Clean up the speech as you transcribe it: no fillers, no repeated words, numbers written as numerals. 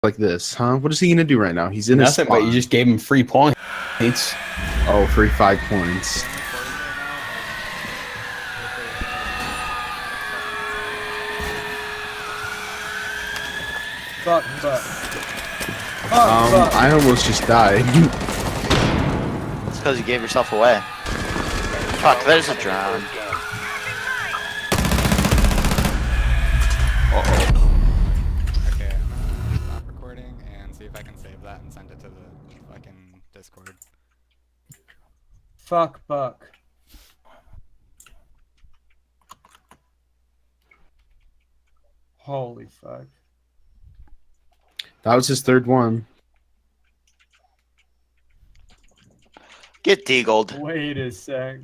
like this, huh? What is he gonna do right now? He's in his Nothing, but you spawn. just gave him free points. Oh, free 5 points. Fuck, fuck. Fuck. I almost just died. It's because you gave yourself away. Fuck, there's a drone. Okay, I'm gonna stop recording and see if I can save that and send it to the fucking Discord. Fuck, Buck. Holy fuck. That was his third one. Get deagled. Wait a sec.